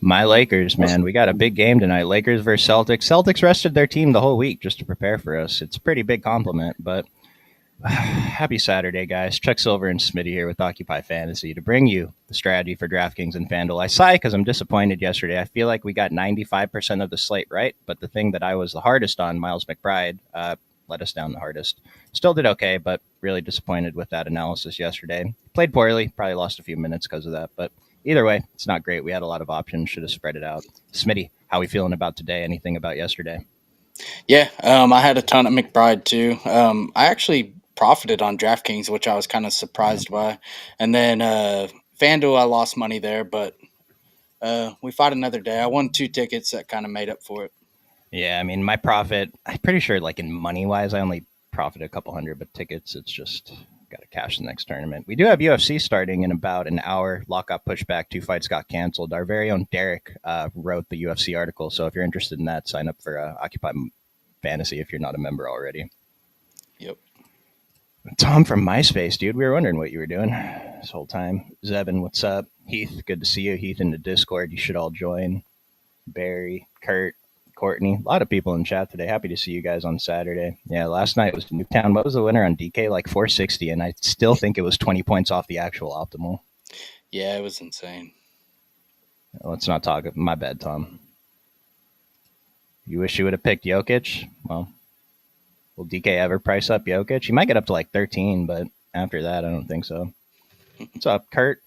My Lakers, man. We got a big game tonight. Lakers versus Celtics. Celtics rested their team the whole week just to prepare for us. It's a pretty big compliment, but happy Saturday, guys. Chuck Silver and Smitty here with Occupy Fantasy to bring you the strategy for DraftKings and FanDuel. I sigh because I'm disappointed yesterday. I feel like we got 95% of the slate right, but the thing that I was the hardest on, Miles McBride, let us down the hardest. Still did okay, but really disappointed with that analysis yesterday. Played poorly, probably lost a few minutes because of that, but either way, it's not great. We had a lot of options, should have spread it out. Smitty, how we feeling about today? Anything about yesterday? Yeah, I had a ton of McBride too. I actually profited on DraftKings, which I was kind of surprised by. And then FanDuel, I lost money there, but we fought another day. I won 2 tickets that kind of made up for it. Yeah, I mean, my profit, I'm pretty sure, like in money wise, I only profited a couple hundred, but tickets, it's just got to cash the next tournament. We do have UFC starting in about an hour. Lockup pushback, 2 fights got canceled. Our very own Derek wrote the UFC article. So if you're interested in that, sign up for Occupy Fantasy if you're not a member already. Yep. Tom from MySpace, dude. We were wondering what you were doing this whole time. Zevin, what's up? Heath, good to see you. Heath in the Discord. You should all join. Barry, Kurt, Courtney, a lot of people in chat today. Happy to see you guys on Saturday. Yeah, last night was Newtown. What was the winner on DK? Like 460, and I still think it was 20 points off the actual optimal. Yeah, it was insane. Let's not talk. My bad, Tom. You wish you would have picked Jokic? Well, will DK ever price up Jokic? He might get up to like 13, but after that, I don't think so. What's up, Kurt?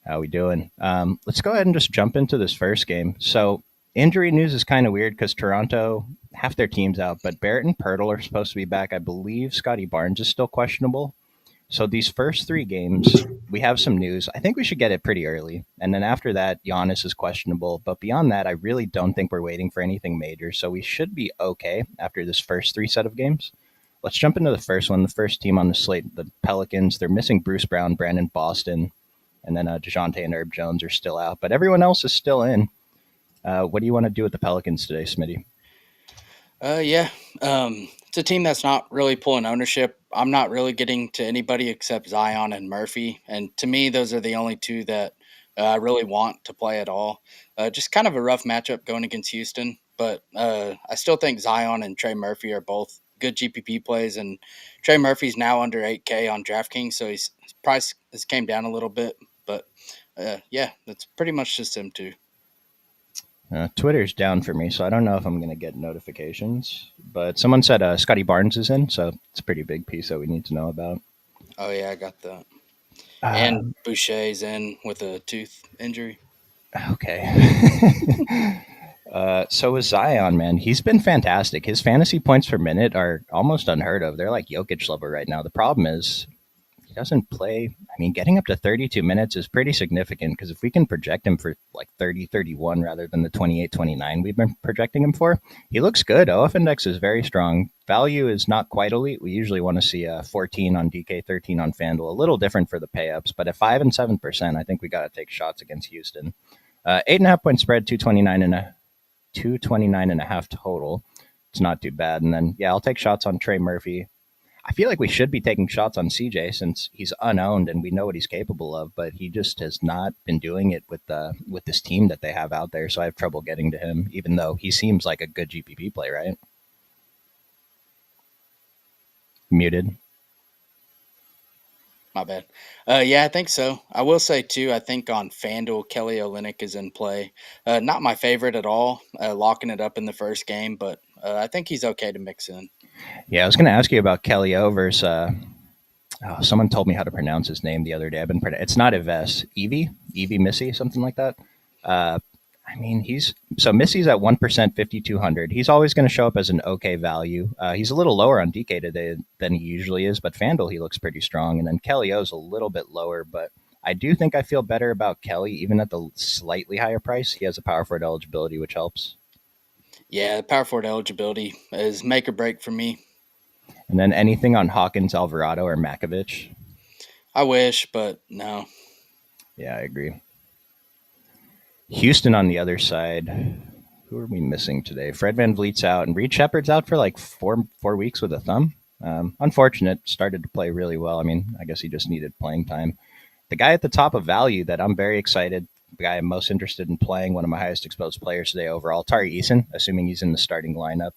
How we doing? Let's go ahead and just jump into this first game. So injury news is kind of weird because Toronto, half their team's out, but Barrett and Pirtle are supposed to be back. I believe Scotty Barnes is still questionable. So these first 3 games, we have some news. I think we should get it pretty early. And then after that, Giannis is questionable. But beyond that, I really don't think we're waiting for anything major. So we should be okay after this first 3 set of games. Let's jump into the first one. The first team on the slate, the Pelicans. They're missing Bruce Brown, Brandon Boston, and then DeJounte and Herb Jones are still out. But everyone else is still in. What do you want to do with the Pelicans today, Smitty? Yeah, it's a team that's not really pulling ownership. I'm not really getting to anybody except Zion and Murphy. And to me, those are the only 2 that I really want to play at all. Just kind of a rough matchup going against Houston. But I still think Zion and Trey Murphy are both good GPP plays. And Trey Murphy's now under 8K on DraftKings, so his price has came down a little bit. But yeah, that's pretty much just him too. Twitter's down for me, so I don't know if I'm going to get notifications. But someone said Scotty Barnes is in, so it's a pretty big piece that we need to know about. Oh, yeah, I got that. And Boucher's in with a tooth injury. Okay. So is Zion, man. He's been fantastic. His fantasy points per minute are almost unheard of. They're like Jokic level right now. The problem is he doesn't play. I mean, getting up to 32 minutes is pretty significant because if we can project him for like 30, 31 rather than the 28, 29 we've been projecting him for, he looks good. OF index is very strong. Value is not quite elite. We usually want to see 14 on DK, 13 on FanDuel. A little different for the pay-ups, but at 5 and 7%, I think we got to take shots against Houston. 8.5 point spread, 229 and a half total. It's not too bad. And then, yeah, I'll take shots on Trey Murphy. I feel like we should be taking shots on CJ since he's unowned and we know what he's capable of, but he just has not been doing it with this team that they have out there. So I have trouble getting to him, even though he seems like a good GPP play, right? Muted. My bad. Yeah, I think so. I will say, too, I think on FanDuel, Kelly Olynyk is in play. Not my favorite at all, locking it up in the first game, but I think he's okay to mix in. Yeah, I was going to ask you about Kelly O versus someone told me how to pronounce his name the other day. It's not Yves, Evie Missy, something like that. I mean, Missy's at 1%, 5,200. He's always going to show up as an okay value. He's a little lower on DK today than he usually is, but FanDuel, he looks pretty strong. And then Kelly O's a little bit lower, but I do think I feel better about Kelly, even at the slightly higher price. He has a power forward eligibility, which helps. Yeah, power forward eligibility is make or break for me. And then anything on Hawkins, Alvarado, or Makovich? I wish, but no. Yeah, I agree. Houston on the other side. Who are we missing today? Fred VanVleet's out, and Reed Shepard's out for like four weeks with a thumb. Unfortunate. Started to play really well. I mean, I guess he just needed playing time. The guy at the top of value that I'm very excited the guy I'm most interested in playing, one of my highest exposed players today overall, Tari Eason, assuming he's in the starting lineup.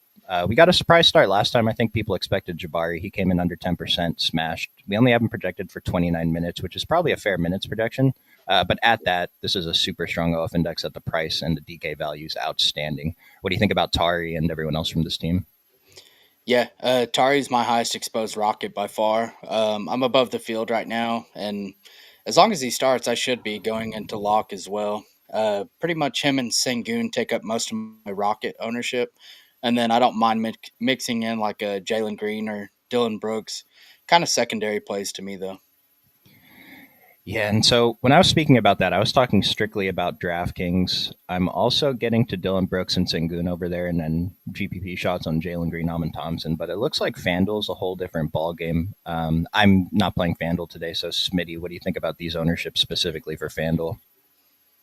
We got a surprise start last time. I think people expected Jabari. He came in under 10%, smashed. We only have him projected for 29 minutes, which is probably a fair minutes projection. But at that, this is a super strong OF index at the price, and the DK value is outstanding. What do you think about Tari and everyone else from this team? Yeah, Tari's my highest exposed Rocket by far. I'm above the field right now, and as long as he starts, I should be going into lock as well. Pretty much him and Sengun take up most of my Rocket ownership, and then I don't mind mixing in like a Jalen Green or Dylan Brooks, kind of secondary plays to me though. Yeah, and so when I was speaking about that, I was talking strictly about DraftKings. I'm also getting to Dylan Brooks and Sengun over there, and then GPP shots on Jalen Green, Amon Thompson. But it looks like FanDuel's a whole different ball game. I'm not playing FanDuel today, so Smitty, what do you think about these ownerships specifically for FanDuel?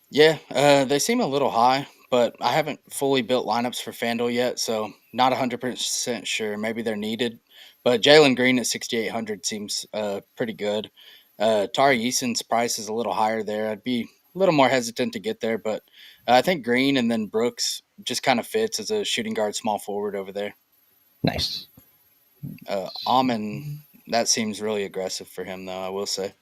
Yeah, they seem a little high, but I haven't fully built lineups for FanDuel yet, so not 100% sure. Maybe they're needed. But Jalen Green at 6,800 seems pretty good. Tari Eason's price is a little higher there. I'd be a little more hesitant to get there, but I think Green and then Brooks just kind of fits as a shooting guard small forward over there. Nice. Amon, that seems really aggressive for him, though, I will say.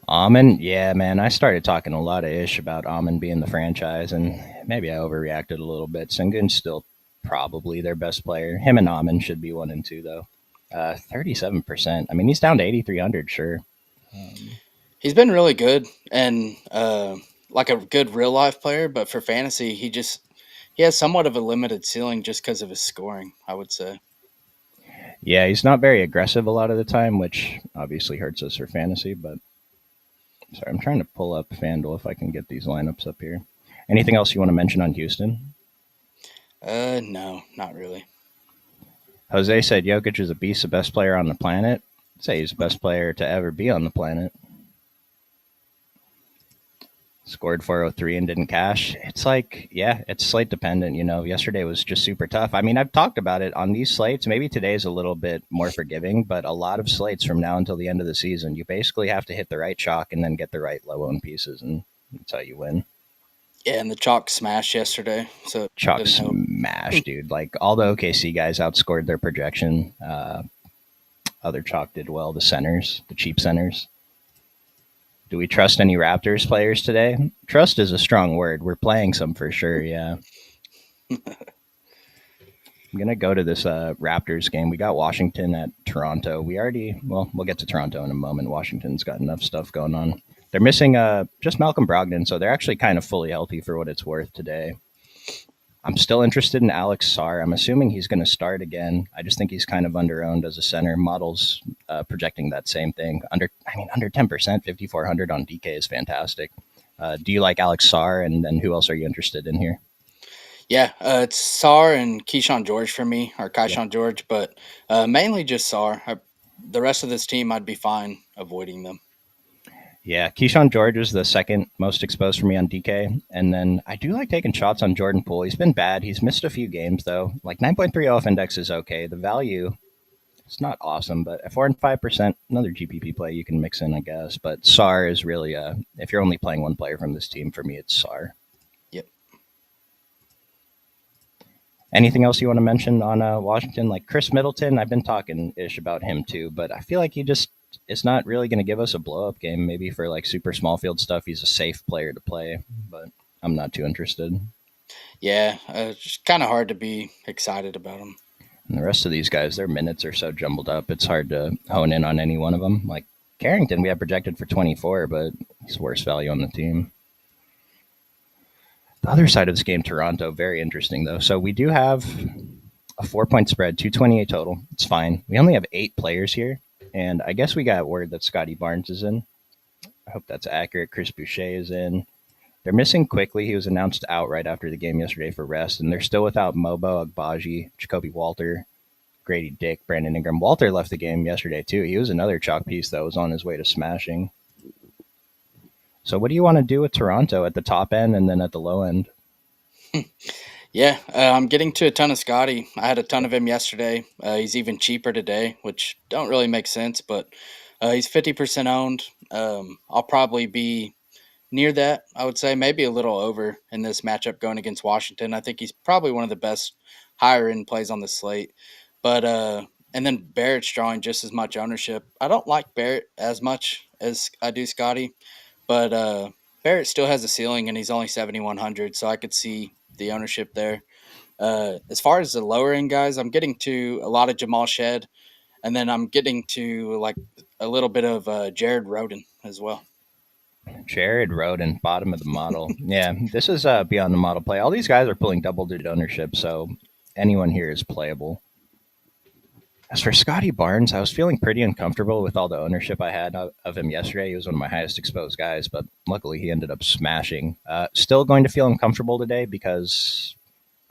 Amon, yeah, man, I started talking a lot of ish about Amon being the franchise, and maybe I overreacted a little bit. Sengun's still probably their best player. Him and Amon should be one and two, though. 37%. I mean, he's down to 8,300, sure. Um, He's been really good and like a good real life player, but for fantasy, he has somewhat of a limited ceiling just because of his scoring. I would say. yeah, he's not very aggressive a lot of the time, which obviously hurts us for fantasy. But sorry, I'm trying to pull up FanDuel if I can get these lineups up here. Anything else you want to mention on Houston? No, not really. Jose said Jokic is a beast, the best player on the planet. I'd say he's the best player to ever be on the planet. Scored 403 and didn't cash. It's like, yeah, it's slate dependent. Yesterday was just super tough. I mean, I've talked about it on these slates. Maybe today's a little bit more forgiving, but a lot of slates from now until the end of the season, you basically have to hit the right chalk and then get the right low owned pieces, and that's how you win. Yeah, and the chalk smash yesterday, so it Chalk didn't help. smash, dude. Like all the OKC guys outscored their projection. Other chalk did well. The centers, the cheap centers. Do we trust any Raptors players today? Trust is a strong word. We're playing some for sure. Yeah. I'm gonna go to this Raptors game. We got Washington at Toronto. We'll get to Toronto in a moment. Washington's got enough stuff going on. They're missing just Malcolm Brogdon, so they're actually kind of fully healthy for what it's worth today. I'm still interested in Alex Sarr. I'm assuming he's going to start again. I just think he's kind of underowned as a center. Models projecting that same thing. Under 10%, 5,400 on DK is fantastic. Do you like Alex Sarr? And then who else are you interested in here? Yeah, it's Sar and Keyshawn George for me, or Yeah. Keyshawn George, but mainly just Sar. The rest of this team, I'd be fine avoiding them. Yeah, Keyshawn George is the second most exposed for me on DK. And then I do like taking shots on Jordan Poole. He's been bad. He's missed a few games, though. Like 9.3 off index is okay. The value, it's not awesome, but at 4 and 5%, another GPP play you can mix in, I guess. But SAR is really, if you're only playing one player from this team, for me, it's SAR. Yep. Anything else you want to mention on Washington? Like Chris Middleton, I've been talking ish about him too, but I feel like he just is not really going to give us a blow up game. Maybe for like super small field stuff, he's a safe player to play, but I'm not too interested. Yeah, it's just kind of hard to be excited about them. And the rest of these guys, their minutes are so jumbled up, it's hard to hone in on any one of them. Like Carrington, we have projected for 24, but he's worst value on the team. The other side of this game, Toronto, very interesting though. So we do have a 4 point spread, 228 total. It's fine. We only have 8 players here. And I guess we got word that Scotty Barnes is in. I hope that's accurate. Chris Boucher is in. They're missing quickly. He was announced out right after the game yesterday for rest, and they're still without Mobo, Agbaji, Jacoby Walter, Grady Dick, Brandon Ingram. Walter left the game yesterday too. He was another chalk piece that was on his way to smashing. So what do you want to do with Toronto at the top end and then at the low end? Yeah, I'm getting to a ton of Scotty. I had a ton of him yesterday. He's even cheaper today, which don't really make sense, but he's 50% owned. I'll probably be near that. I would say maybe a little over in this matchup going against Washington. I think he's probably one of the best higher end plays on the slate. But and then Barrett's drawing just as much ownership. I don't like Barrett as much as I do Scotty, but Barrett still has a ceiling and he's only 7,100, so I could see the ownership there. As far as the lower end guys, I'm getting to a lot of Jamal Shed, and then I'm getting to like a little bit of Jared Roden as well. Jared Roden, bottom of the model. Yeah, this is beyond the model play. All these guys are pulling double digit ownership, so anyone here is playable. As for Scotty Barnes, I was feeling pretty uncomfortable with all the ownership I had of him yesterday. He was one of my highest exposed guys, but luckily he ended up smashing. Still going to feel uncomfortable today because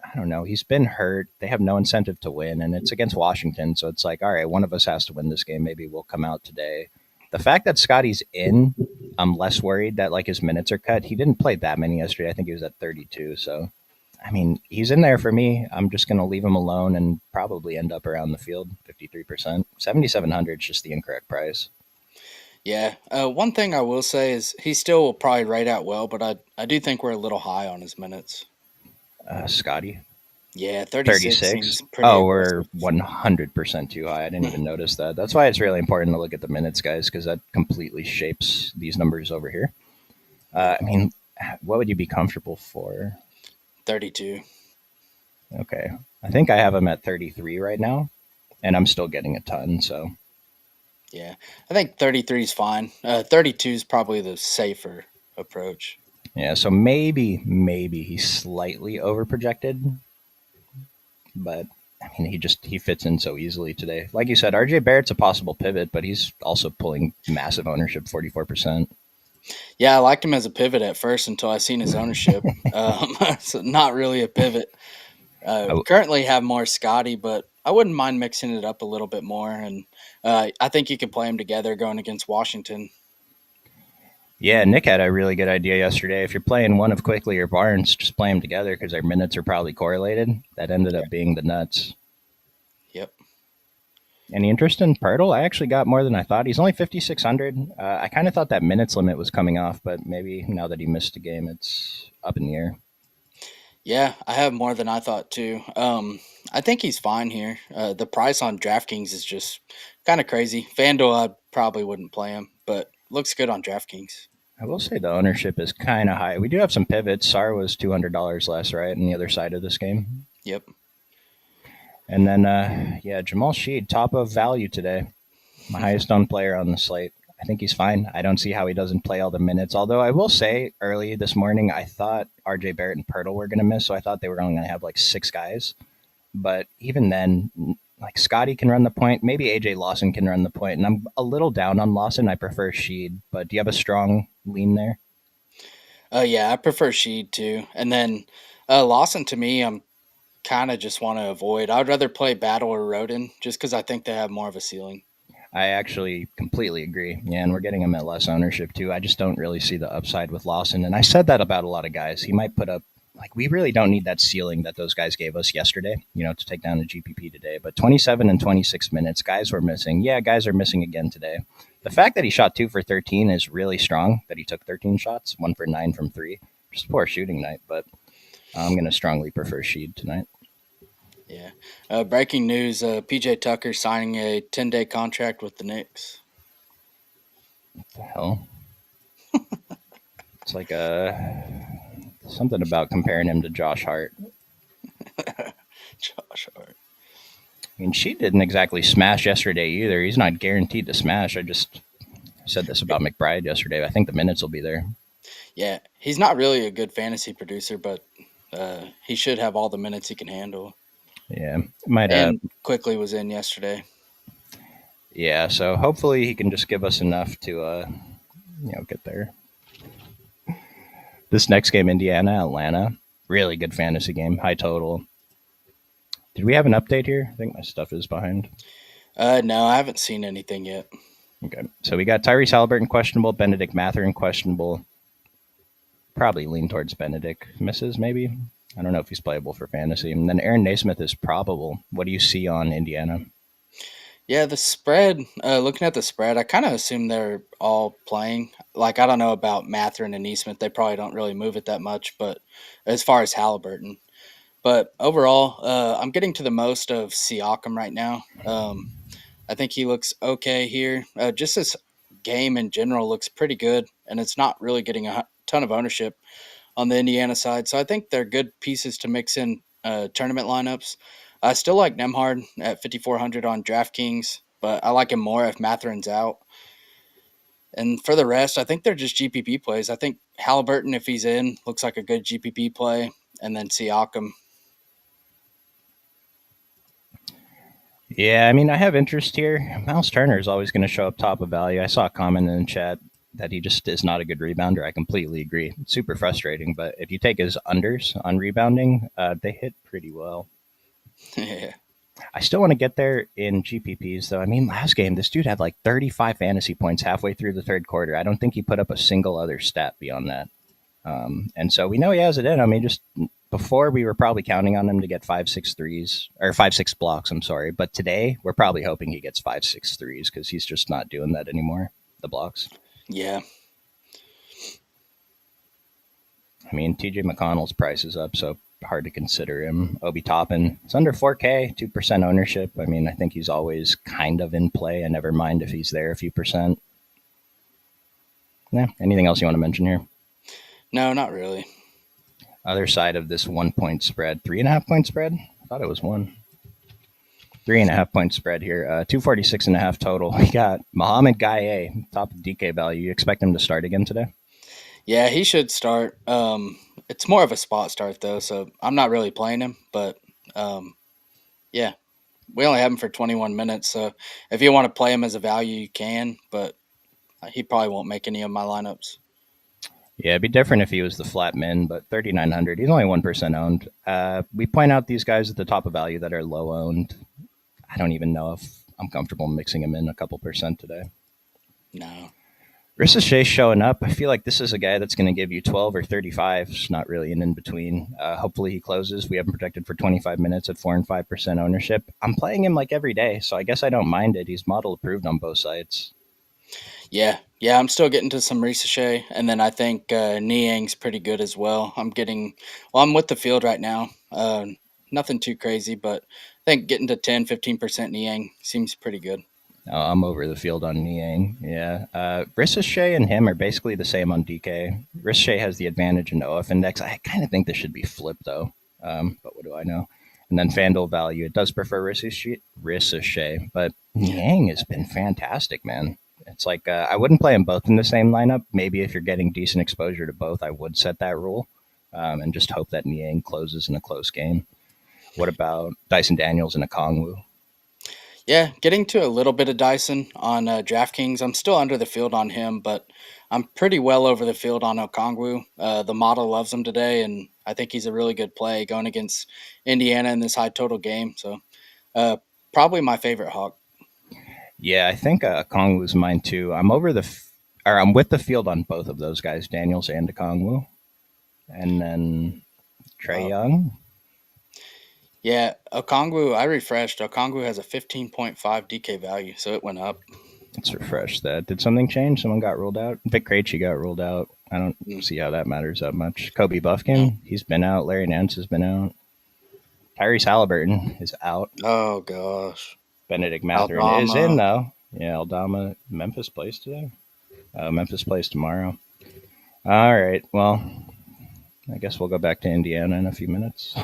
I don't know. He's been hurt. They have no incentive to win, and it's against Washington. So it's like, all right, one of us has to win this game. Maybe we'll come out today. The fact that Scotty's in, I'm less worried that like his minutes are cut. He didn't play that many yesterday. I think he was at 32. So, I mean, he's in there for me. I'm just going to leave him alone and probably end up around the field 53%. 7,700 is just the incorrect price. Yeah. One thing I will say is he still will probably rate out well, but I do think we're a little high on his minutes. Scotty, Yeah, 36 36. seems pretty Oh, we're aggressive. 100% too high. I didn't even notice that. That's why it's really important to look at the minutes, guys, because that completely shapes these numbers over here. Yeah, I mean, what would you be comfortable for? 32. Okay. I think I have him at 33 right now, and I'm still getting a ton. So, Yeah, I think 33 is fine. 32 is probably the safer approach. yeah. So maybe he's slightly overprojected, but I mean, he fits in so easily today. Like you said, RJ Barrett's a possible pivot, but he's also pulling massive ownership, 44%. Yeah, I liked him as a pivot at first until I seen his ownership. So not really a pivot. Currently have more Scotty, but I wouldn't mind mixing it up a little bit more. And I think you could play them together going against Washington. Yeah, Nick had a really good idea yesterday. If you're playing one of Quickly or Barnes, just play them together because their minutes are probably correlated. That ended Yeah. up being the nuts. Yep. Any interest in Pirtle? I actually got more than I thought. He's only 5,600. I kind of thought that minutes limit was coming off, but maybe now that he missed a game, it's up in the air. Yeah, I have more than I thought too. I think he's fine here. The price on DraftKings is just kind of crazy. FanDuel, I probably wouldn't play him, but looks good on DraftKings. I will say the ownership is kind of high. We do have some pivots. SAR was $200 less, right, on the other side of this game. Yep. And then, yeah, Jamal Sheed, top of value today. My highest owned player on the slate. I think he's fine. I don't see how he doesn't play all the minutes. Although I will say, early this morning, I thought RJ Barrett and Pirtle were going to miss, so I thought they were only going to have like six guys. But even then, like Scotty can run the point. Maybe AJ Lawson can run the point, and I'm a little down on Lawson. I prefer Sheed, but do you have a strong lean there? Yeah, I prefer Sheed too. And then Lawson to me, I'm kind of just want to avoid. I'd rather play Battle or Rodin just because I think they have more of a ceiling. I actually completely agree. Yeah, and we're getting him at less ownership too. I just don't really see the upside with Lawson. And I said that about a lot of guys. He might put up like we really don't need that ceiling that those guys gave us yesterday, to take down the GPP today. But 27 and 26 minutes, guys were missing. Yeah, guys are missing again today. The fact that he shot 2 for 13 is really strong. That he took 13 shots, 1 for 9 from 3. Just a poor shooting night, but I'm going to strongly prefer Sheed tonight. Yeah. Breaking news: PJ Tucker signing a 10-day contract with the Knicks. What the hell? It's like something about comparing him to Josh Hart. Josh Hart. I mean, she didn't exactly smash yesterday either. He's not guaranteed to smash. I just said this about McBride yesterday. I think the minutes will be there. Yeah, he's not really a good fantasy producer, but he should have all the minutes he can handle. Yeah, might. And quickly was in yesterday. Yeah, so hopefully he can just give us enough to, get there. This next game, Indiana, Atlanta, really good fantasy game, high total. Did we have an update here? I think my stuff is behind. No, I haven't seen anything yet. Okay, so we got Tyrese Halliburton questionable, Benedict Mathurin questionable. Probably lean towards Benedict. Misses, maybe. I don't know if he's playable for fantasy. And then Aaron Naismith is probable. What do you see on Indiana? Yeah, the spread. Looking at the spread, I kind of assume they're all playing. Like I don't know about Matherin and Neesmith; they probably don't really move it that much. But as far as Halliburton, but overall, I'm getting to the most of Siakam right now. I think he looks okay here. Just this game in general looks pretty good, and it's not really getting a ton of ownership on the Indiana side. So I think they're good pieces to mix in tournament lineups. I still like Nemhard at 5,400 on DraftKings, but I like him more if Matherin's out. And for the rest, I think they're just GPP plays. I think Halliburton, if he's in, looks like a good GPP play, and then Siakam. Yeah, I mean, I have interest here. Miles Turner is always going to show up top of value. I saw a comment in the chat that he just is not a good rebounder. I completely agree. It's super frustrating, but if you take his unders on rebounding, they hit pretty well. Yeah. I still want to get there in GPPs, though. I mean, last game, this dude had like 35 fantasy points halfway through the third quarter. I don't think he put up a single other stat beyond that. And so we know he has it in. I mean, just before we were probably counting on him to get 5 6 threes or 5 6 blocks. I'm sorry, but today we're probably hoping he gets 5 6 threes because he's just not doing that anymore. The blocks. Yeah. I mean, TJ McConnell's price is up, so hard to consider him. Obi Toppin, it's under 4K, 2% ownership. I mean, I think he's always kind of in play. I never mind if he's there a few percent. Yeah. Anything else you want to mention here? No, not really. Other side of this 1 point spread, 3.5 point spread. I thought it was one. 3.5 point spread here. 246.5 total. We got Mohamed Gaye, top of DK value. You expect him to start again today? Yeah, he should start. It's more of a spot start though, so I'm not really playing him. But yeah, we only have him for 21 minutes, so if you want to play him as a value, you can. But he probably won't make any of my lineups. Yeah, it'd be different if he was the flat min, but 3,900. He's only 1% owned. We point out these guys at the top of value that are low owned. I don't even know if I'm comfortable mixing him in a couple percent today. No. Rissa Shea showing up. I feel like this is a guy that's going to give you 12 or 35. It's not really an in between. Hopefully he closes. We have him protected for 25 minutes at 4 and 5% ownership. I'm playing him like every day, so I guess I don't mind it. He's model approved on both sides. Yeah, I'm still getting to some Ricochet, and then I think Niang's pretty good as well. I'm with the field right now. Nothing too crazy, but I think getting to 10, 15% Niang seems pretty good. I'm over the field on Niang. Yeah. Ricochet and him are basically the same on DK. Ricochet has the advantage in OF index. I kind of think this should be flipped, though. But what do I know? And then FanDuel value. It does prefer Ricochet, but Niang has been fantastic, man. It's like I wouldn't play them both in the same lineup. Maybe if you're getting decent exposure to both, I would set that rule and just hope that Niang closes in a close game. What about Dyson Daniels and a Kongwu? Yeah, getting to a little bit of Dyson on DraftKings. I'm still under the field on him, but I'm pretty well over the field on Okongwu. The model loves him today, and I think he's a really good play going against Indiana in this high total game. So uh, probably my favorite Hawk. Yeah, I think Kongwu's mine too. I'm with the field on both of those guys, Daniels and Kongwu, and then Trey Uh, Young. yeah, Okongwu, I refreshed. Okongwu has a 15.5 DK value, so it went up. Let's refresh that. Did something change? Someone got ruled out. Vic Krejci got ruled out. I don't Mm, see how that matters that much. Kobe no. Buffkin, he's been out. Larry Nance has been out. Tyrese Halliburton is out. Oh, gosh. Benedict Matherin is in Aldama. though. Yeah, Aldama. Memphis plays today. Memphis plays tomorrow. All right. Well, I guess we'll go back to Indiana in a few minutes.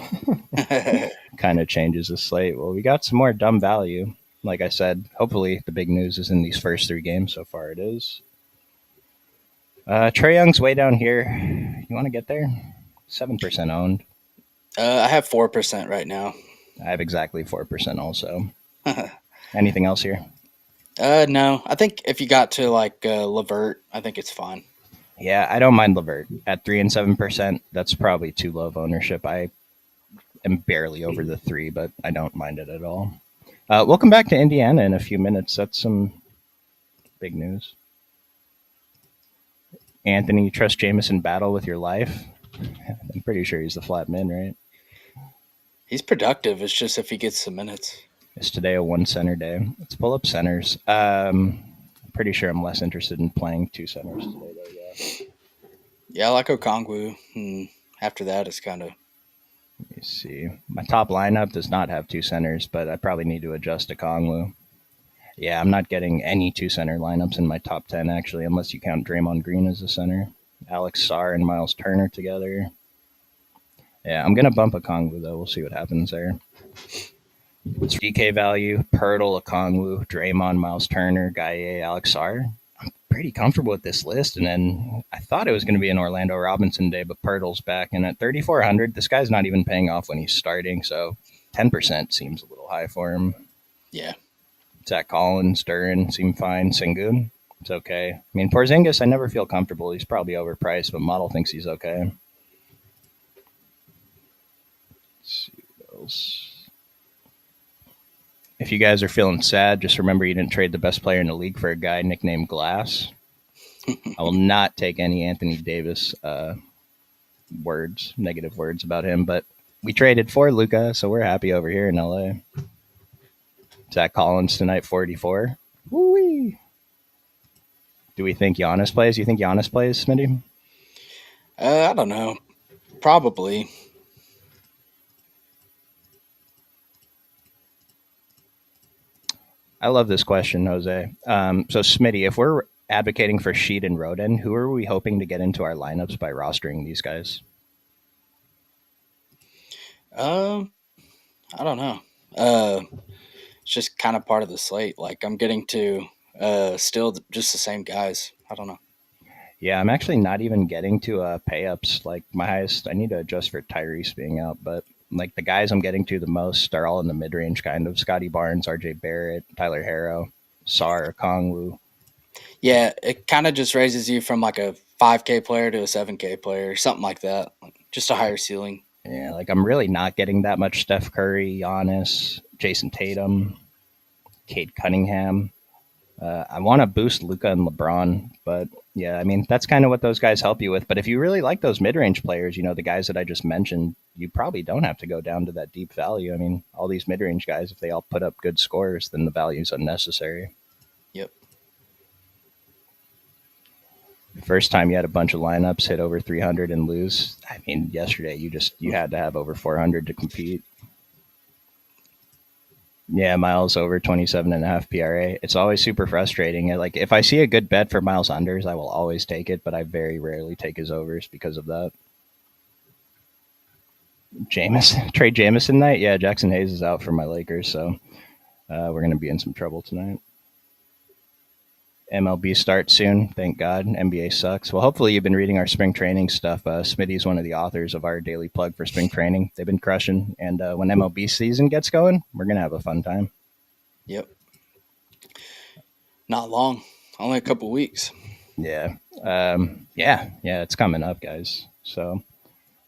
Kind of changes the slate. Well, we got some more dumb value. Like I said, hopefully the big news is in these first three games. So far, it is. Trey Young's way down here. You want to get there? 7% owned. I have 4% right now. I have exactly 4% also. Anything else here? No, I think if you got to like Levert, I think it's fine. Yeah, I don't mind Levert at 3 and 7%. That's probably too low of ownership. I am barely over the 3, but I don't mind it at all. We'll come back to Indiana in a few minutes. That's some big news. Anthony, you trust Jameson battle with your life? I'm pretty sure he's the flat min, right? He's productive. It's just if he gets some minutes. Is today a one center day? Let's pull up centers. Pretty sure I'm less interested in playing two centers today, though. Yeah. Yeah, I like Okongwu. After that, it's kind of Let me see. My top lineup does not have two centers, but I probably need to adjust to Kongwu. Yeah, I'm not getting any two center lineups in my top 10, actually, unless you count Draymond Green as a center. Alex Sarr and Miles Turner together. Yeah, I'm going to bump a Kongwu, though. We'll see what happens there. What's DK value? Pirtle, Okongwu, Draymond, Miles Turner, Gaye, Alex Sarr. I'm pretty comfortable with this list. And then I thought it was going to be an Orlando Robinson day, but Pirtle's back. And at 3,400, this guy's not even paying off when he's starting. So 10% seems a little high for him. yeah. Zach Collins, Duran seem fine. Sengun, it's okay. I mean, Porzingis, I never feel comfortable. He's probably overpriced, but Model thinks he's okay. Let's see what else. If you guys are feeling sad, just remember you didn't trade the best player in the league for a guy nicknamed Glass. I will not take any Anthony Davis negative words about him, but we traded for Luca, so we're happy over here in LA. Zach Collins tonight, 44. Woo-wee. Do we think Giannis plays? You think Giannis plays, Smitty? I don't know. Probably. I love this question, Jose. So, Smitty, if we're advocating for Sheet and Roden, who are we hoping to get into our lineups by rostering these guys? Um, I don't know. Uh, it's just kind of part of the slate. Like I'm getting to still just the same guys. I don't know. Yeah, I'm actually not even getting to pay ups. Like my highest, I need to adjust for Tyrese being out, but like the guys I'm getting to the most are all in the mid range kind of. Scotty Barnes, RJ Barrett, Tyler Harrow, Sar, Kongwu. Yeah, it kind of just raises you from like a 5K player to a 7K player, something like that. Just a higher ceiling. Yeah, like I'm really not getting that much Steph Curry, Giannis, Jason Tatum, Cade Cunningham. I want to boost Luca and LeBron, but yeah, I mean that's kind of what those guys help you with. But if you really like those mid-range players, the guys that I just mentioned, you probably don't have to go down to that deep value. I mean, all these mid-range guys, if they all put up good scores, then the value is unnecessary. Yep. First time you had a bunch of lineups hit over 300 and lose. I mean, yesterday you had to have over 400 to compete. Yeah, Miles over 27.5 PRA. It's always super frustrating. Like if I see a good bet for Miles unders, I will always take it, but I very rarely take his overs because of that. Jameson, trade Jameson night. Yeah, Jackson Hayes is out for my Lakers, so we're gonna be in some trouble tonight. MLB starts soon, thank God. NBA sucks. Well, hopefully you've been reading our spring training stuff. Smitty's one of the authors of our daily plug for spring training. They've been crushing, and when MLB season gets going, we're gonna have a fun time. Yep. Not long. Only a couple weeks. Yeah. Yeah, it's coming up, guys. So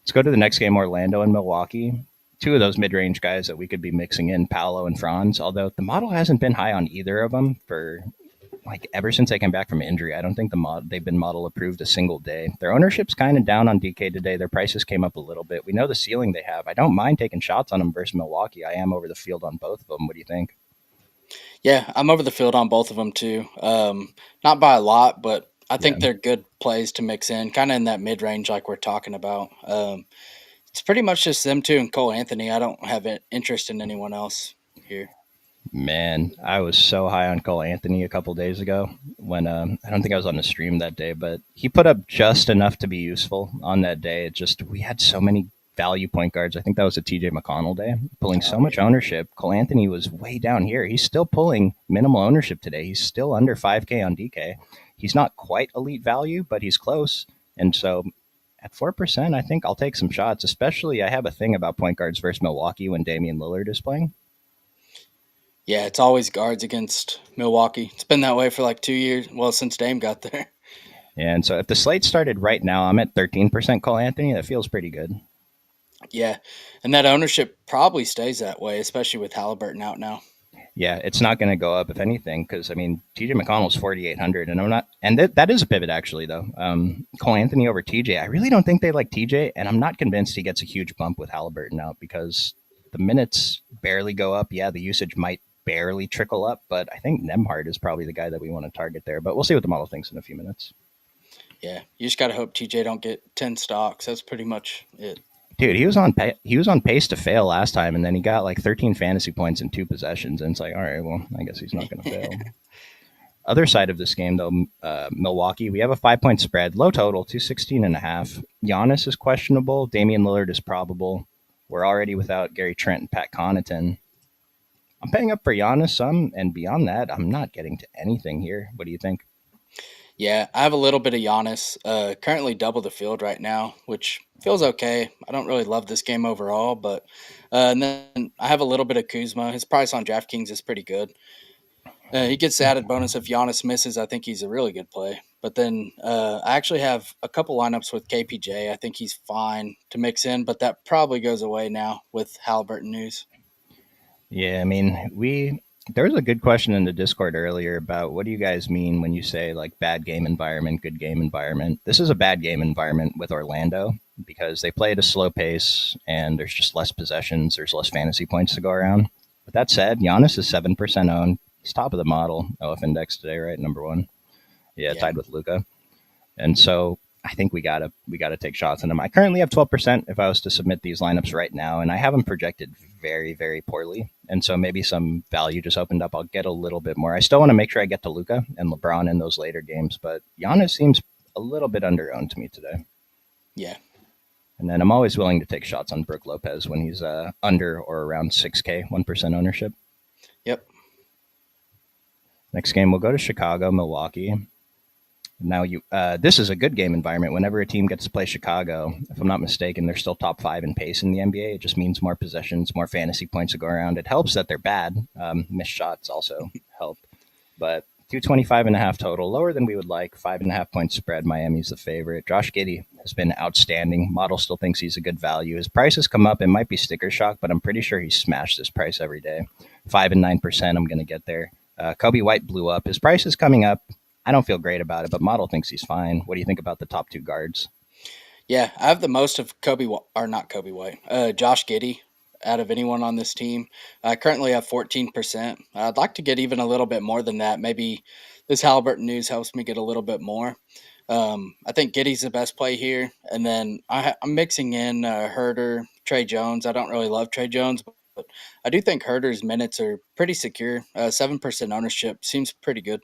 let's go to the next game, Orlando and Milwaukee. Two of those mid-range guys that we could be mixing in, Paolo and Franz. Although the model hasn't been high on either of them for like ever since they came back from injury. I don't think they've been model approved a single day. Their ownership's kind of down on DK today. Their prices came up a little bit. We know the ceiling they have. I don't mind taking shots on them versus Milwaukee. I am over the field on both of them. What do you think? Yeah, I'm over the field on both of them too. Not by a lot, but I Yeah. think they're good plays to mix in, kind of in that mid range like we're talking about. It's pretty much just them two and Cole Anthony. I don't have an interest in anyone else here. Man, I was so high on Cole Anthony a couple days ago when I don't think I was on the stream that day, but he put up just enough to be useful on that day. It just we had so many value point guards. I think that was a TJ McConnell day, pulling so Oh much yeah, ownership. Cole Anthony was way down here. He's still pulling minimal ownership today. He's still under 5K on DK. He's not quite elite value, but he's close. And so at 4%, I think I'll take some shots, especially I have a thing about point guards versus Milwaukee when Damian Lillard is playing. yeah. It's always guards against Milwaukee. It's been that way for like 2 years. Well, since Dame got there. And so if the slate started right now, I'm at 13% Cole Anthony. That feels pretty good. Yeah, and that ownership probably stays that way, especially with Halliburton out now. Yeah, it's not going to go up if anything, because I mean TJ McConnell's 4,800, and I'm not, and that is a pivot actually though. Cole Anthony over TJ. I really don't think they like TJ, and I'm not convinced he gets a huge bump with Halliburton out because The minutes barely go up. Yeah, the usage might barely trickle up, but I think Nemhard is probably the guy that we want to target there. But we'll see what the model thinks in a few minutes. Yeah, you just got to hope TJ don't get 10 stocks. That's pretty much it. Dude, he was on pace to fail last time, and then he got like 13 fantasy points in 2 possessions, and it's like, all right, well, I guess he's not going to fail. Other side of this game, though, Milwaukee, we have a 5 point spread, low total, 216.5. Giannis is questionable. Damian Lillard is probable. We're already without Gary Trent and Pat Connaughton. I'm paying up for Giannis some, and beyond that, I'm not getting to anything here. What do you think? Yeah, I have a little bit of Giannis. Currently double the field right now, which feels okay. I don't really love this game overall, but and then I have a little bit of Kuzma. His price on DraftKings is pretty good. He gets the added bonus if Giannis misses. I think he's a really good play. But then I actually have a couple lineups with KPJ. I think he's fine to mix in, but that probably goes away now with Halliburton news. Yeah, I mean, there was a good question in the Discord earlier about what do you guys mean when you say like bad game environment, good game environment. This is a bad game environment with Orlando because they play at a slow pace and there's just less possessions, there's less fantasy points to go around. But that said, Giannis is 7% owned. He's top of the model, OF index today, right? Number one. Yeah, Yeah. tied with Luca. And so I think we gotta take shots on them. I currently have 12% if I was to submit these lineups right now, and I have them projected very, very poorly. And so maybe some value just opened up. I'll get a little bit more. I still want to make sure I get to Luca and LeBron in those later games, but Giannis seems a little bit underowned to me today. Yeah. And then I'm always willing to take shots on Brook Lopez when he's under or around 6K, 1% ownership. Yep. Next game, we'll go to Chicago, Milwaukee. Now, this is a good game environment. Whenever a team gets to play Chicago, if I'm not mistaken, they're still top five in pace in the NBA. It just means more possessions, more fantasy points to go around. It helps that they're bad. Missed shots also help. But 225.5 total, lower than we would like. 5.5 point spread. Miami's the favorite. Josh Giddey has been outstanding. Model still thinks he's a good value. His price has come up. It might be sticker shock, but I'm pretty sure he smashed this price every day. 5 and 9%. I'm going to get there. Kobe White blew up. His price is coming up. I don't feel great about it, but Model thinks he's fine. What do you think about the top two guards? Yeah, I have the most of or not Kobe White, Josh Giddey out of anyone on this team. I currently have 14%. I'd like to get even a little bit more than that. Maybe this Halliburton news helps me get a little bit more. I think Giddey's the best play here. And then I'm mixing in Herder, Trey Jones. I don't really love Trey Jones, but I do think Herder's minutes are pretty secure. 7% ownership seems pretty good.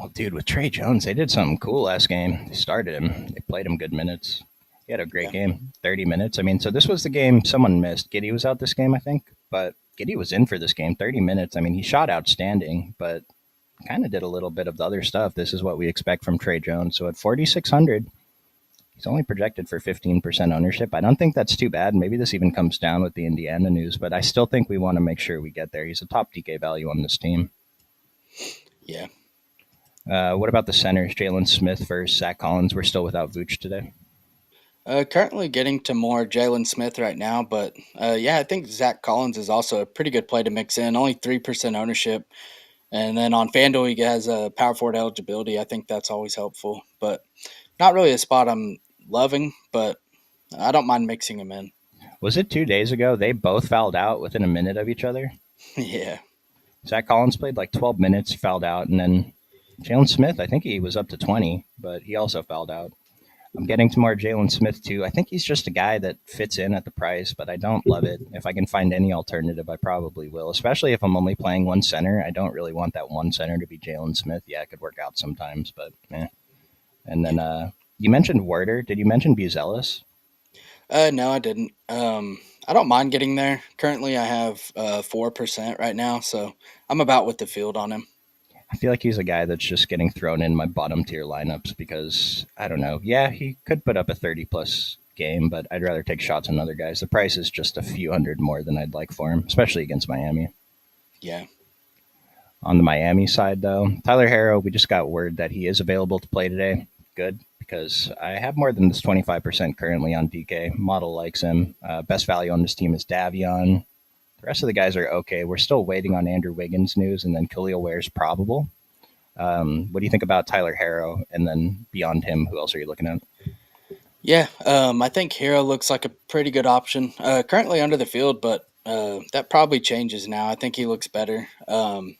Oh, dude, with Trey Jones, they did something cool last game. They started him. They played him good minutes. He had a great Yeah. game, 30 minutes. I mean, so this was the game someone missed. Giddy was out this game, I think, but Giddy was in for this game, 30 minutes. I mean, he shot outstanding, but kind of did a little bit of the other stuff. This is what we expect from Trey Jones. So at 4,600, he's only projected for 15% ownership. I don't think that's too bad. Maybe this even comes down with the Indiana news, but I still think we want to make sure we get there. He's a top DK value on this team. Yeah. What about the centers? Jalen Smith versus Zach Collins. We're still without Vooch today. Currently getting to more Jalen Smith right now, but yeah, I think Zach Collins is also a pretty good play to mix in. Only 3% ownership, and then on FanDuel he has a power forward eligibility. I think that's always helpful, but not really a spot I'm loving. But I don't mind mixing him in. Was it 2 days ago? They both fouled out within a minute of each other. Yeah, Zach Collins played like 12 minutes, fouled out, and then Jalen Smith, I think he was up to 20, but he also fouled out. I'm getting to more Jalen Smith too. I think he's just a guy that fits in at the price, but I don't love it. If I can find any alternative, I probably will, especially if I'm only playing one center. I don't really want that one center to be Jalen Smith. Yeah, it could work out sometimes, but eh. And then you mentioned Werder. Did you mention Buzelis? no, I didn't. I don't mind getting there. Currently, I have 4% right now, so I'm about with the field on him. I feel like he's a guy that's just getting thrown in my bottom tier lineups because I don't know. Yeah, he could put up a 30 plus game, but I'd rather take shots on other guys. The price is just a few hundred more than I'd like for him, especially against Miami. Yeah, On the Miami side, though, Tyler Harrow, we just got word that he is available to play today. Good, because I have more than this 25% currently on DK. Model likes him. Best value on this team is Davion. The rest of the guys are okay. We're still waiting on Andrew Wiggins news, and then Khalil Ware's probable. What do you think about Tyler Harrow? And then beyond him, who else are you looking at? yeah. I think Hero looks like a pretty good option. Currently under the field, but That probably changes now. I think he looks better. Other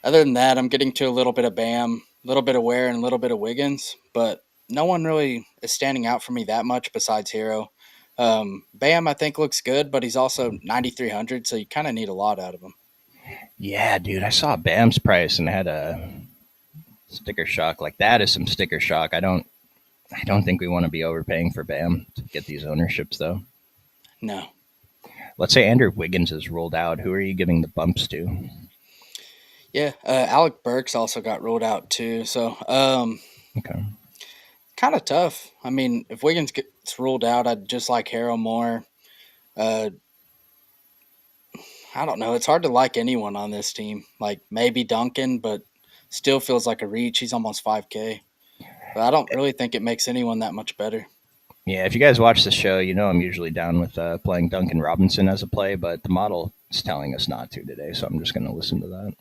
than that, I'm getting to a little bit of Bam, a little bit of Ware, and a little bit of Wiggins, but no one really is standing out for me that much besides Hero. Bam, I think looks good, but he's also 9,300, so you kind of need a lot out of him. Yeah, dude, I saw Bam's price and had a sticker shock. Like that is some sticker shock. I don't think we want to be overpaying for Bam to get these ownerships though. No. Let's say Andrew Wiggins is ruled out. Who are you giving the bumps to? Yeah, Alec Burks also got ruled out too, so Okay. kind of tough. I mean, if Wiggins gets ruled out, I'd just like Harrow more. Uh, I don't know. It's hard to like anyone on this team. Like maybe Duncan, but still feels like a reach. He's almost 5K. But I don't really think it makes anyone that much better. Yeah, if you guys watch the show, you know I'm usually down with playing Duncan Robinson as a play, but the model is telling us not to today, so I'm just going to listen to that.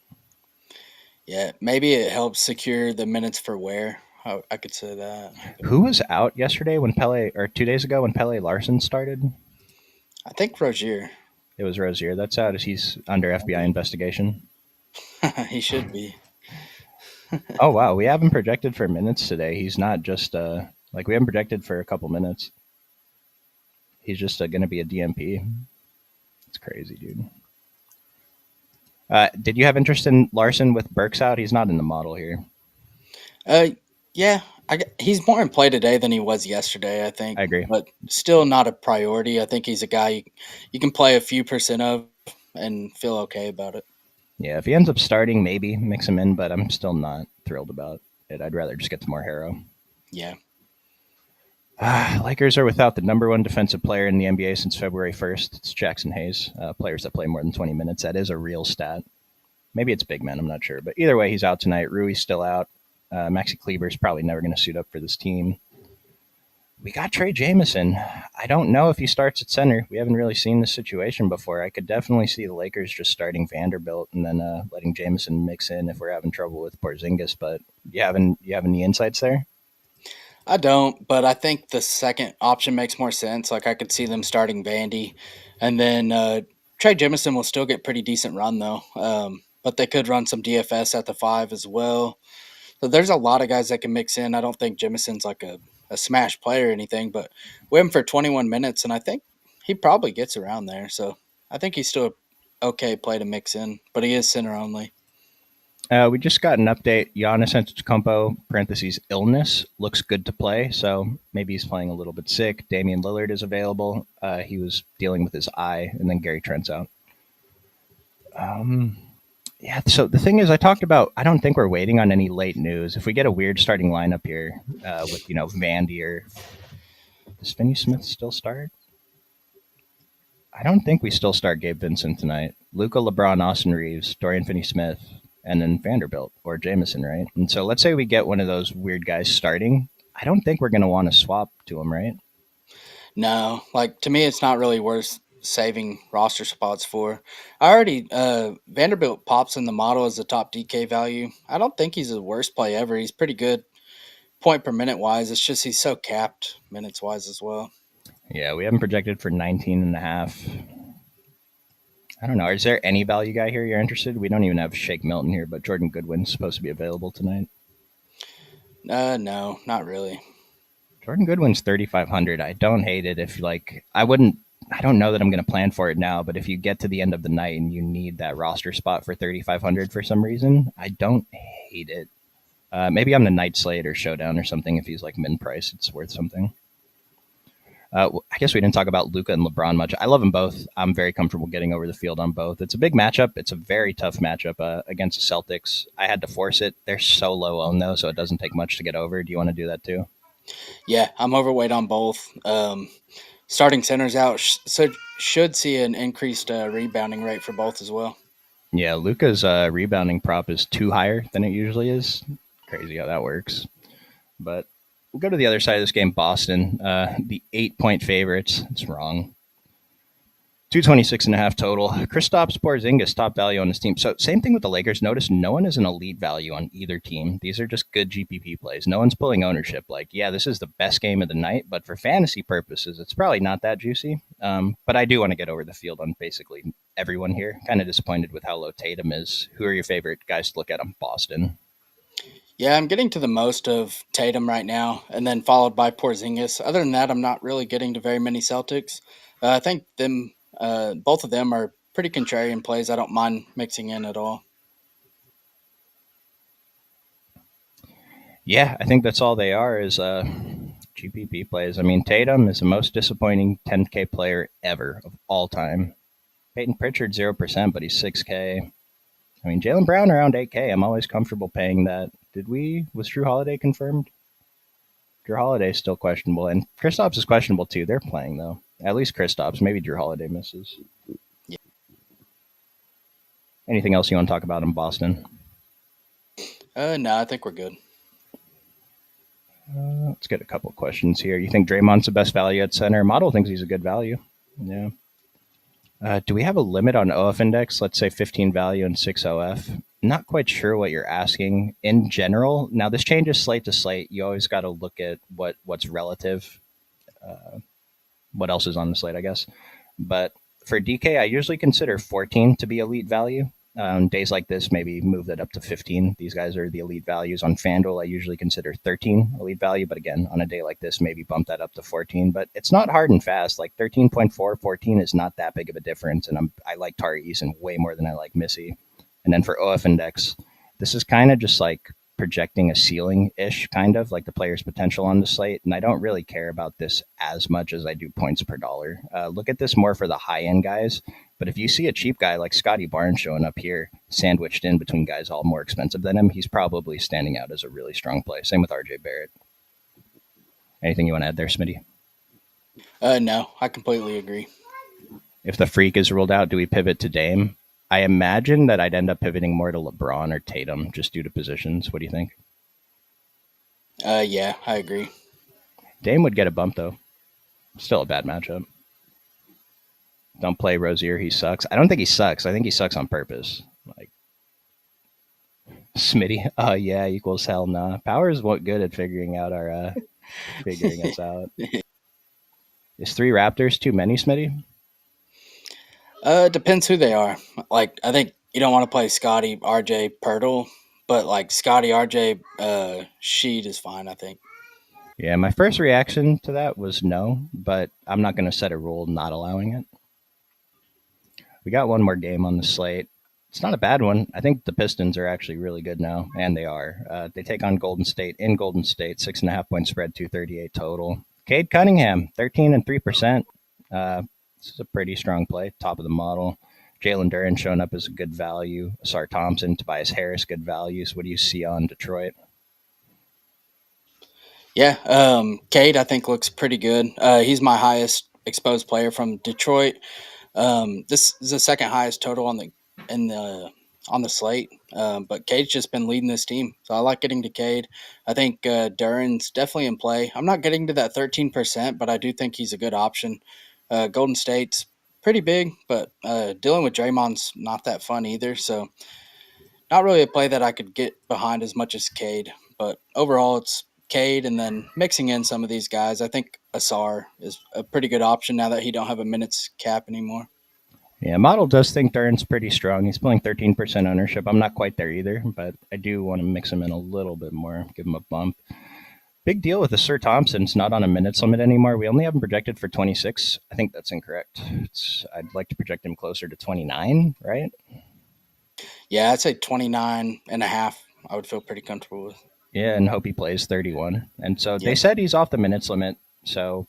Yeah, maybe it helps secure the minutes for Ware. I could say that. Who was out yesterday when Pele, or 2 days ago when Pele Larson started? I think Rozier. It was Rozier. That's out as he's under FBI investigation. He should be. Oh wow, we haven't projected for minutes today. He's not just like we haven't projected for a couple minutes. He's just going to be a DMP. It's crazy, dude. Did you have interest in Larson with Burks out? He's not in the model here. Uh, yeah, he's more in play today than he was yesterday, I think, I agree. but still not a priority. I think he's a guy you can play a few percent of and feel okay about it. Yeah, if he ends up starting, maybe mix him in, but I'm still not thrilled about it. I'd rather just get to more Harrow. Yeah. Lakers are without the number one defensive player in the NBA since February 1st. It's Jackson Hayes. Players that play more than 20 minutes. That is a real stat. Maybe it's big man. I'm not sure. But either way, he's out tonight. Rui's still out. Maxi Kleber's probably never going to suit up for this team. We got Trey Jamison. I don't know if he starts at center. We haven't really seen this situation before. I could definitely see the Lakers just starting Vanderbilt and then letting Jamison mix in if we're having trouble with Porzingis. But you have any insights there? I don't, but I think the second option makes more sense. Like I could see them starting Vandy, and then Trey Jemison will still get pretty decent run though. But they could run some DFS at the 5 as well. So there's a lot of guys that can mix in. I don't think Jemison's like a smash player or anything, but we have him for 21 minutes, and I think he probably gets around there. So I think he's still a okay play to mix in, but he is center only. We just got an update. Giannis Antetokounmpo (parentheses illness) looks good to play, so maybe he's playing a little bit sick. Damian Lillard is available. He was dealing with his eye, and then Gary Trent's out. Um, yeah. So the thing is, I talked about. I don't think we're waiting on any late news. If we get a weird starting lineup here with Vandy or does Finney Smith still start? I don't think we still start Gabe Vincent tonight. Luca, LeBron, Austin Reeves, Dorian Finney-Smith, and then Vanderbilt or Jamison, right? And so let's say we get one of those weird guys starting. I don't think we're going to want to swap to him, right? No, like to me, it's not really worth saving roster spots for. I already Vanderbilt pops in the model as the top DK value. I don't think he's the worst play ever. He's pretty good point per minute wise. It's just he's so capped minutes wise as well. Yeah, we haven't projected for 19 and a half. I don't know. Is there any value guy here you're interested? We don't even have Shake Milton here, but Jordan Goodwin's supposed to be available tonight. No, not really. Jordan Goodwin's 3,500. I don't hate it if I wouldn't. I don't know that I'm going to plan for it now, but if you get to the end of the night and you need that roster spot for 3,500 for some reason, I don't hate it. Maybe on the night slate or showdown or something. If he's like min price, it's worth something. I guess we didn't talk about Luca and LeBron much. I love them both. I'm very comfortable getting over the field on both. It's a big matchup. It's a very tough matchup against the Celtics. I had to force it. They're so low owned though, so it doesn't take much to get over. Do you want to do that too? Yeah, I'm overweight on both. Starting centers out, so should see an increased rebounding rate for both as well. Yeah, Luca's rebounding prop is too higher than it usually is. Crazy how that works. But we'll go to the other side of this game, Boston. The 8-point favorites. It's wrong. 226.5 total. Kristaps Porzingis top value on his team. So same thing with the Lakers. Notice no one is an elite value on either team. These are just good GPP plays. No one's pulling ownership. Like, yeah, this is the best game of the night, but for fantasy purposes, it's probably not that juicy. But I do want to get over the field on basically everyone here. Kind of disappointed with how low Tatum is. Who are your favorite guys to look at on Boston? Yeah, I'm getting to the most of Tatum right now, and then followed by Porzingis. Other than that, I'm not really getting to very many Celtics. I think both of them are pretty contrarian plays. I don't mind mixing in at all. Yeah, I think that's all they are is GPP plays. I mean, Tatum is the most disappointing 10K player ever of all time. Peyton Pritchard 0%, but he's 6K. I mean, Jalen Brown around 8K. I'm always comfortable paying that. Was Drew Holiday confirmed? Drew Holiday's still questionable, and Kristaps is questionable too. They're playing though. At least Kristaps. Maybe Drew Holiday misses. Yeah. Anything else you want to talk about in Boston? No, I think we're good. Let's get a couple questions here. You think Draymond's the best value at center? Model thinks he's a good value. Yeah. Do we have a limit on OF index? Let's say 15 value and 6 OF. Not quite sure what you're asking in general. Now this changes slate to slate. You always got to look at what's relative. What else is on the slate, I guess. But for DK, I usually consider 14 to be elite value. Days like this, maybe move that up to 15. These guys are the elite values. On FanDuel, I usually consider 13 elite value. But again, on a day like this, maybe bump that up to 14. But it's not hard and fast. Like 13.4, 14 is not that big of a difference. And I like Tari Eason way more than I like Missy. And then for OF index, this is kind of just like projecting a ceiling ish, kind of like the player's potential on the slate. And I don't really care about this as much as I do points per dollar. Look at this more for the high end guys. But if you see a cheap guy like Scotty Barnes showing up here, sandwiched in between guys all more expensive than him, he's probably standing out as a really strong play. Same with RJ Barrett. Anything you want to add there, Smitty? No, I completely agree. If the freak is ruled out, do we pivot to Dame? I imagine that I'd end up pivoting more to LeBron or Tatum just due to positions. What do you think? Yeah, I agree. Dame would get a bump though. Still a bad matchup. Don't play Rozier. He sucks. I don't think he sucks. I think he sucks on purpose. Like Smitty. Oh yeah, equals hell nah. Power's what good at figuring us out. Is three Raptors too many, Smitty? Depends who they are. Like, I think you don't want to play Scotty, RJ, Pirtle, but like Scotty, RJ, Sheed is fine. I think. Yeah, my first reaction to that was no, but I'm not going to set a rule not allowing it. We got one more game on the slate. It's not a bad one. I think the Pistons are actually really good now, and they are. They take on Golden State in Golden State, 6.5 point spread, 238 total. Cade Cunningham, 13 and 3%. This is a pretty strong play, top of the model. Jalen Duren showing up as a good value. Asar Thompson, Tobias Harris, good values. What do you see on Detroit? Yeah, Cade I think looks pretty good. He's my highest exposed player from Detroit. This is the second highest total in the on the slate. But Cade's just been leading this team, so I like getting to Cade. I think Duran's definitely in play. I'm not getting to that 13%, but I do think he's a good option. Golden State's pretty big, but dealing with Draymond's not that fun either. So not really a play that I could get behind as much as Cade. But overall, it's Cade, and then mixing in some of these guys. I think Asar is a pretty good option now that he don't have a minutes cap anymore. Yeah, model does think Duren's pretty strong. He's pulling 13% ownership. I'm not quite there either, but I do want to mix him in a little bit more, give him a bump. Big deal with the Sir Thompson. It's not on a minutes limit anymore. We only have him projected for 26. I think that's incorrect. I'd like to project him closer to 29, right? Yeah, I'd say 29 and a half. I would feel pretty comfortable with. Yeah, and hope he plays 31. And so they Yep. said he's off the minutes limit. So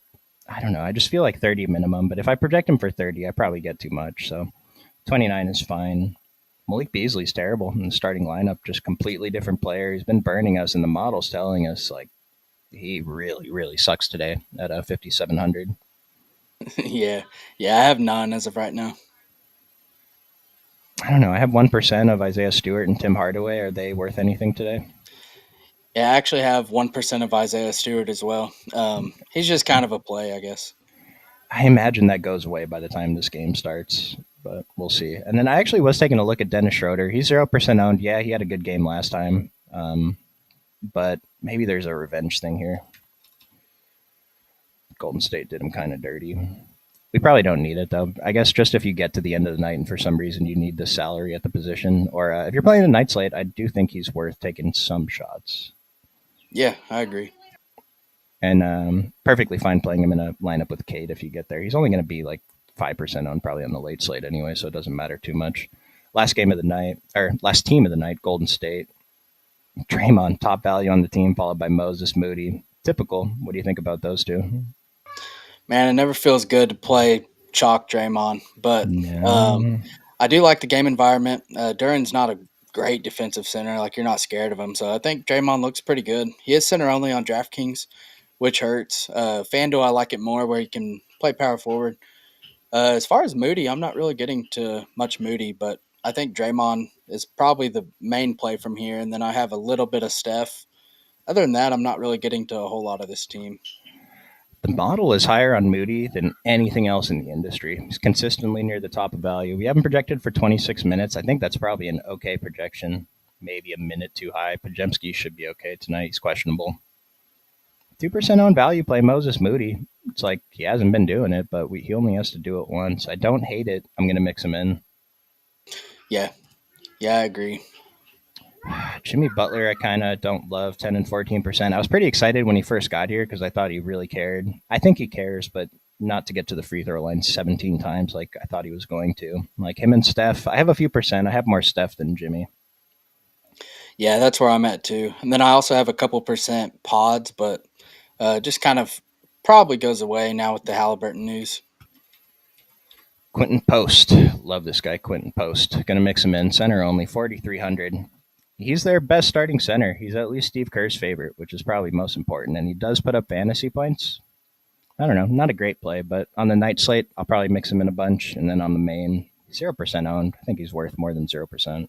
I don't know. I just feel like 30 minimum. But if I project him for 30, I probably get too much. So 29 is fine. Malik Beasley's terrible in the starting lineup. Just completely different player. He's been burning us, and the model's telling us like he really, really sucks today at 5,700. Yeah. Yeah, I have none as of right now. I don't know. I have 1% of Isaiah Stewart and Tim Hardaway. Are they worth anything today? Yeah, I actually have 1% of Isaiah Stewart as well. He's just kind of a play, I guess. I imagine that goes away by the time this game starts, but we'll see. And then I actually was taking a look at Dennis Schroeder. He's 0% owned. Yeah, he had a good game last time, but maybe there's a revenge thing here. Golden State did him kind of dirty. We probably don't need it though. I guess just if you get to the end of the night and for some reason you need the salary at the position, or if you're playing the night slate, I do think he's worth taking some shots. Yeah, I agree. And perfectly fine playing him in a lineup with Cade if you get there. He's only going to be like 5% on probably on the late slate anyway, so it doesn't matter too much. Last game of the night, or last team of the night, Golden State. Draymond, top value on the team, followed by Moses Moody. Typical. What do you think about those two? Man, it never feels good to play chalk Draymond, but No. I do like the game environment. Duran's not a great defensive center. Like, you're not scared of him. So I think Draymond looks pretty good. He is center only on DraftKings, which hurts. FanDuel, I like it more where he can play power forward. As far as Moody, I'm not really getting to much Moody, but I think Draymond is probably the main play from here. And then I have a little bit of Steph. Other than that, I'm not really getting to a whole lot of this team. The model is higher on Moody than anything else in the industry. He's consistently near the top of value. We haven't projected for 26 minutes. I think that's probably an okay projection. Maybe a minute too high. Pajemski should be okay tonight. He's questionable. 2% on value play Moses Moody. It's like he hasn't been doing it, but he only has to do it once. I don't hate it. I'm going to mix him in. Yeah. Yeah, I agree. Jimmy Butler, I kind of don't love 10 and 14%. I was pretty excited when he first got here because I thought he really cared. I think he cares, but not to get to the free throw line 17 times like I thought he was going to. Like him and Steph, I have a few percent. I have more Steph than Jimmy. Yeah, that's where I'm at too. And then I also have a couple percent pods, but just kind of probably goes away now with the Halliburton news. Quentin Post. Love this guy, Quentin Post. Gonna mix him in. Center only, 4,300. He's their best starting center. He's at least Steve Kerr's favorite, which is probably most important. And he does put up fantasy points. I don't know, not a great play, but on the night slate, I'll probably mix him in a bunch. And then on the main, 0% owned. I think he's worth more than 0%. Let's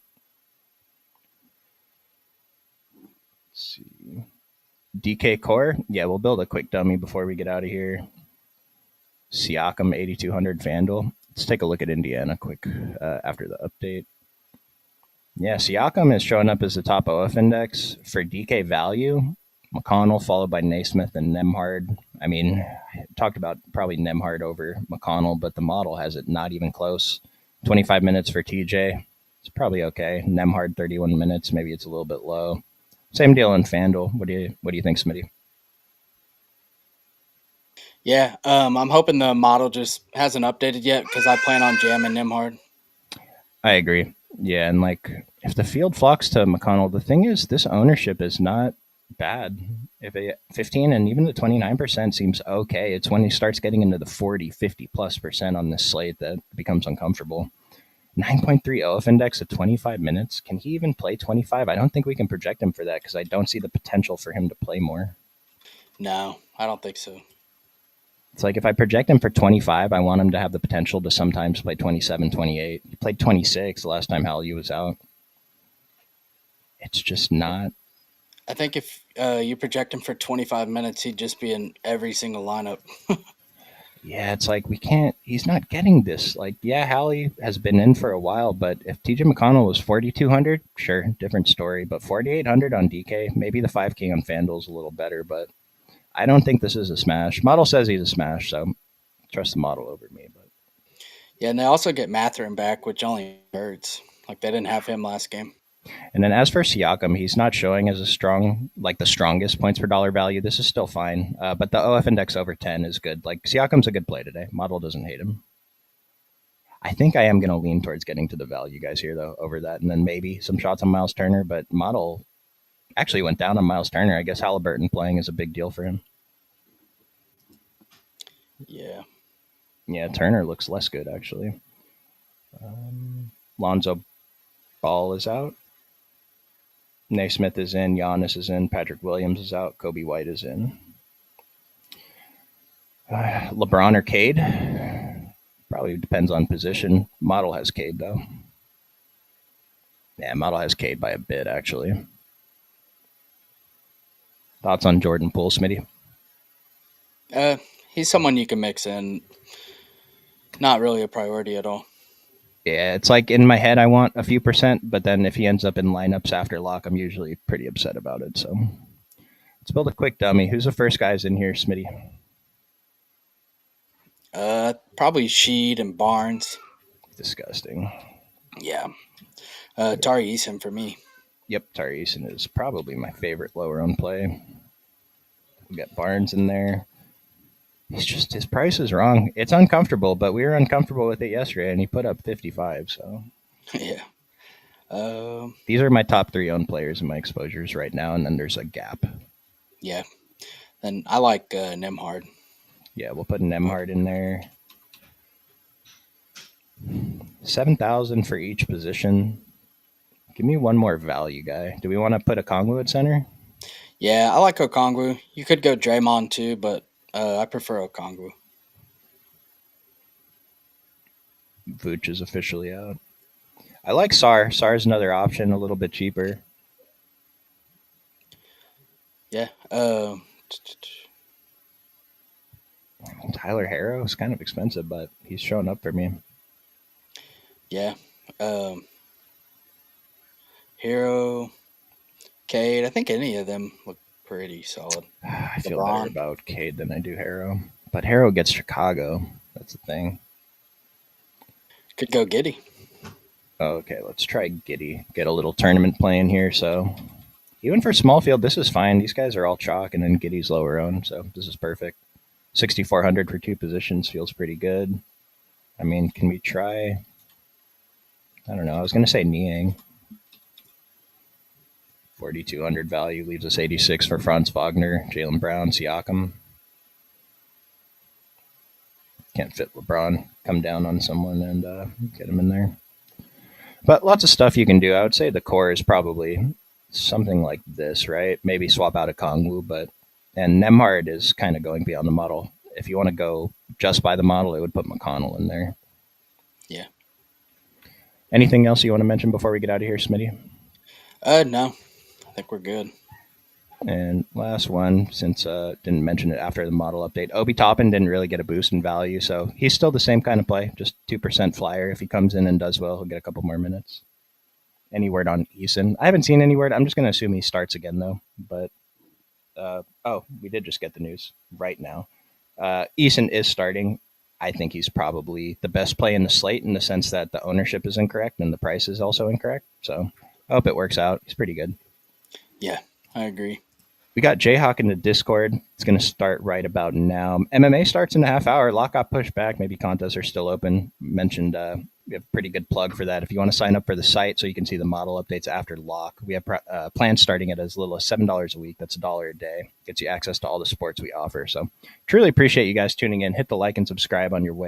see. DK Core. Yeah, we'll build a quick dummy before we get out of here. Siakam, 8,200 FanDuel. Let's take a look at Indiana quick after the update. Yeah, Siakam is showing up as the top OF index for DK value. McConnell followed by Naismith and Nemhard. I mean, I talked about probably Nemhard over McConnell, but the model has it not even close. 25 minutes for TJ. It's probably okay. Nemhard 31 minutes. Maybe it's a little bit low. Same deal in FanDuel. What do you think, Smitty? Yeah, I'm hoping the model just hasn't updated yet because I plan on jamming Nimhard. I agree. Yeah, and like if the field flocks to McConnell, the thing is this ownership is not bad. If it 15 and even the 29% seems okay, it's when he starts getting into the 40, 50 plus percent on this slate that becomes uncomfortable. 9.3 OF index at 25 minutes. Can he even play 25? I don't think we can project him for that because I don't see the potential for him to play more. No, I don't think so. It's like if I project him for 25, I want him to have the potential to sometimes play 27, 28. He played 26 the last time Hallie was out. It's just not. I think if you project him for 25 minutes, he'd just be in every single lineup. Yeah, it's like we can't. He's not getting this. Like, yeah, Hallie has been in for a while, but if TJ McConnell was 4,200, sure, different story. But 4,800 on DK, maybe the 5K on FanDuel is a little better, but I don't think this is a smash. Model says he's a smash, so trust the model over me. But Yeah, and they also get Matherin back, which only hurts. Like, they didn't have him last game. and then as for Siakam, he's not showing as a strong, like the strongest points per dollar value. This is still fine, but the OF index over 10 is good. Like Siakam's a good play today. Model doesn't hate him. I think I am going to lean towards getting to the value guys here though over that, and then maybe some shots on Miles Turner. But model actually went down on Miles Turner. I guess Halliburton playing is a big deal for him. Yeah. Yeah, Turner looks less good actually. Lonzo Ball is out. Naismith is in. Giannis is in. Patrick Williams is out. Kobe White is in. LeBron or Cade? Probably depends on position. Model has Cade though. Yeah, Model has Cade by a bit actually. Thoughts on Jordan Poole, Smitty? he's someone you can mix in. Not really a priority at all. Yeah, it's like in my head I want a few percent, but then if he ends up in lineups after lock, I'm usually pretty upset about it. So let's build a quick dummy. Who's the first guys in here, Smitty? Probably Sheed and Barnes. Disgusting. Yeah. Tari Eason for me. Yep, Tari Eason is probably my favorite lower owned play. We got Barnes in there. He's just his price is wrong. It's uncomfortable, but we were uncomfortable with it yesterday, and he put up 55. So Yeah. these are my top three owned players in my exposures right now, and then there's a gap. Yeah. Then I like Nemhard. Yeah, we'll put an Emhart in there. 7,000 for each position. Give me one more value guy. Do we want to put a Kongwu at center? Yeah, I like Okongwu. You could go Draymond too, but I prefer Okongwu. Vooch is officially out. I like Sar. Sar's another option, a little bit cheaper. Yeah. Tyler Harrow is kind of expensive, but he's showing up for me. Yeah. Hero, Cade. I think any of them look pretty solid. I feel LeBron. better about Cade than I do Harrow. But Harrow gets Chicago. That's the thing. Could go Giddy. Okay, let's try Giddy. Get a little tournament playing here. So even for small field, this is fine. These guys are all chalk, and then Giddy's lower owned, so this is perfect. 6,400 for two positions feels pretty good. I mean, can we try? I don't know. I was going to say Niang. 4,200 value leaves us 86 for Franz Wagner, Jaylen Brown, Siakam. Can't fit LeBron. Come down on someone and get him in there. But lots of stuff you can do. I would say the core is probably something like this, right? Maybe swap out a Kongwu, but and Nemhard is kind of going beyond the model. If you want to go just by the model, it would put McConnell in there. Yeah. Anything else you want to mention before we get out of here, Smitty? No. I think we're good. And last one, since didn't mention it after the model update, Obi Toppin didn't really get a boost in value, so he's still the same kind of play, just 2% flyer. If he comes in and does well, he'll get a couple more minutes. Any word on Eason? I haven't seen any word. I'm just going to assume he starts again, though. But, we did just get the news right now. Eason is starting. I think he's probably the best play in the slate in the sense that the ownership is incorrect and the price is also incorrect. So I hope it works out. He's pretty good. Yeah, I agree. We got Jayhawk in the Discord. It's going to start right about now. MMA starts in a half hour. Lock got pushed back. Maybe contests are still open. Mentioned we have a pretty good plug for that. If you want to sign up for the site so you can see the model updates after lock, we have plans starting at as little as $7 a week. That's $1 a day. Gets you access to all the sports we offer. So truly appreciate you guys tuning in. Hit the like and subscribe on your way.